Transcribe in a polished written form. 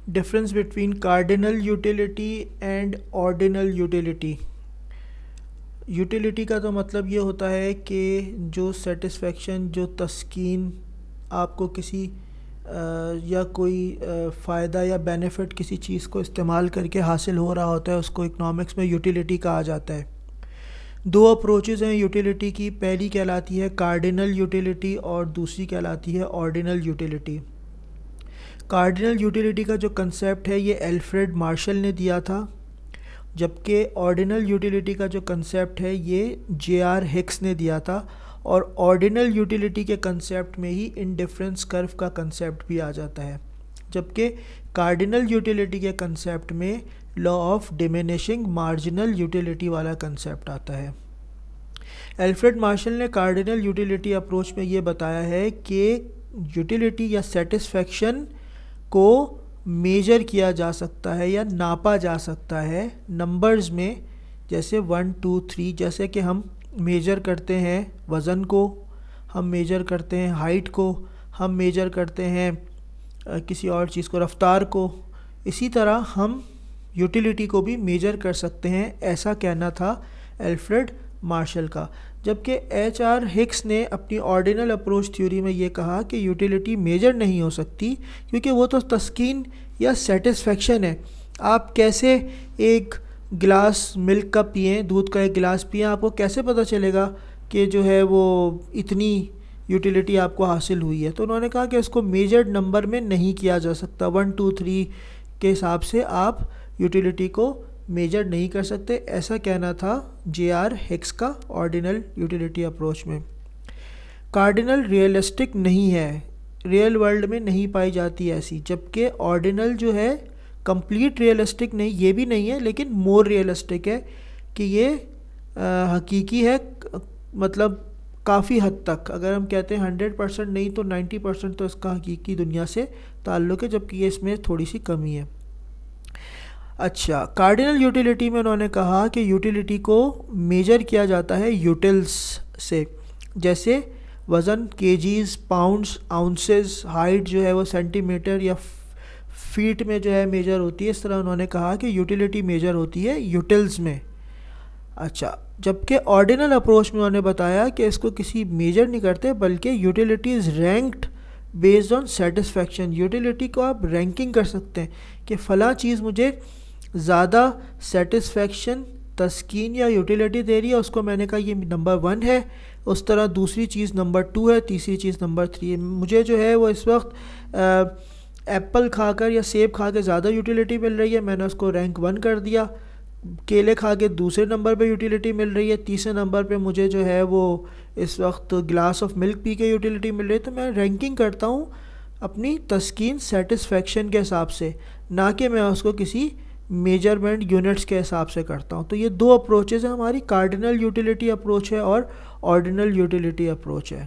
Difference between cardinal utility and ordinal utility. Utility کا تو مطلب یہ ہوتا ہے کہ جو سیٹسفیکشن، جو تسکین آپ کو کسی یا کوئی فائدہ یا بینیفٹ کسی چیز کو استعمال کر کے حاصل ہو رہا ہوتا ہے، اس کو اکنامکس میں یوٹیلیٹی کہا جاتا ہے. دو اپروچز ہیں یوٹیلیٹی کی، پہلی کہلاتی ہے کارڈینل یوٹیلیٹی اور دوسری کہلاتی ہے آرڈینل یوٹیلیٹی. کارڈینل یوٹیلیٹی کا جو کنسیپٹ ہے یہ الفریڈ مارشل نے دیا تھا، جبکہ آرڈینل یوٹیلیٹی کا جو کنسیپٹ ہے یہ جے آر ہکس نے دیا تھا. اور آرڈینل یوٹیلیٹی کے کنسیپٹ میں ہی انڈیفرنس کرو کا کنسیپٹ بھی آ جاتا ہے، جبکہ کارڈینل یوٹیلیٹی کے کنسیپٹ میں law of diminishing marginal utility والا کنسیپٹ آتا ہے. الفریڈ مارشل نے کارڈینل یوٹیلیٹی اپروچ میں یہ بتایا ہے کہ یوٹیلیٹی یا سیٹسفیکشن کو میجر کیا جا سکتا ہے یا ناپا جا سکتا ہے نمبرز میں، جیسے 1 2 3. جیسے کہ ہم میجر کرتے ہیں وزن کو، ہم میجر کرتے ہیں ہائٹ کو، ہم میجر کرتے ہیں کسی اور چیز کو، رفتار کو، اسی طرح ہم یوٹیلیٹی کو بھی میجر کر سکتے ہیں، ایسا کہنا تھا الفریڈ مارشل کا. جبکہ ایچ آر ہکس نے اپنی آرڈینل اپروچ تھیوری میں یہ کہا کہ یوٹیلیٹی میجر نہیں ہو سکتی، کیونکہ وہ تو تسکین یا سیٹسفیکشن ہے. آپ کیسے ایک گلاس ملک کا پئیں، دودھ کا ایک گلاس پئیں، آپ کو کیسے پتہ چلے گا کہ جو ہے وہ اتنی یوٹیلیٹی آپ کو حاصل ہوئی ہے؟ تو انہوں نے کہا کہ اس کو میجرڈ نمبر میں نہیں کیا جا سکتا. 1 2 3 کے حساب سے آپ یوٹیلیٹی کو میجر نہیں کر سکتے، ایسا کہنا تھا جے آر ہکس کا آرڈینل یوٹیلیٹی اپروچ میں. کارڈینل ریئلسٹک نہیں ہے، ریئل ورلڈ میں نہیں پائی جاتی ایسی، جبکہ آرڈینل جو ہے کمپلیٹ ریئلسٹک نہیں، یہ بھی نہیں ہے، لیکن مور ریئلسٹک ہے کہ یہ حقیقی ہے، مطلب کافی حد تک. اگر ہم کہتے ہیں 100% نہیں تو 90% تو اس کا حقیقی دنیا سے تعلق ہے، جبکہ یہ اس میں تھوڑی سی کمی ہے. اچھا، کارڈینل یوٹیلیٹی میں انہوں نے کہا کہ یوٹیلیٹی کو میجر کیا جاتا ہے یوٹیلز سے، جیسے وزن کیجیز، پاؤنڈز، آؤنسز، ہائٹ جو ہے وہ سینٹی میٹر یا فیٹ میں جو ہے میجر ہوتی ہے. اس طرح انہوں نے کہا کہ یوٹیلیٹی میجر ہوتی ہے یوٹیلز میں. اچھا، جبکہ آرڈینل اپروچ میں انہوں نے بتایا کہ اس کو کسی میجر نہیں کرتے، بلکہ utility is ranked based on satisfaction. Utility کو آپ رینکنگ کر سکتے ہیں کہ فلاں چیز مجھے زیادہ سیٹسفیکشن، تسکین یا یوٹیلیٹی دے رہی ہے، اس کو میں نے کہا یہ نمبر 1 ہے. اس طرح دوسری چیز نمبر 2 ہے، تیسری چیز نمبر 3 ہے. مجھے جو ہے وہ اس وقت ایپل کھا کر یا سیب کھا کے زیادہ یوٹیلیٹی مل رہی ہے، میں نے اس کو رینک 1 کر دیا. کیلے کھا کے دوسرے نمبر پہ یوٹیلیٹی مل رہی ہے، تیسرے نمبر پہ مجھے جو ہے وہ اس وقت گلاس آف ملک پی کے یوٹیلیٹی مل رہی ہے. تو میں رینکنگ کرتا ہوں اپنی تسکین، سیٹسفیکشن کے حساب سے، نہ کہ میں اس کو کسی میجرمنٹ یونٹس کے حساب سے کرتا ہوں. تو یہ دو اپروچز ہیں ہماری، کارڈینل یوٹیلیٹی اپروچ ہے اور آرڈینل یوٹیلیٹی اپروچ ہے.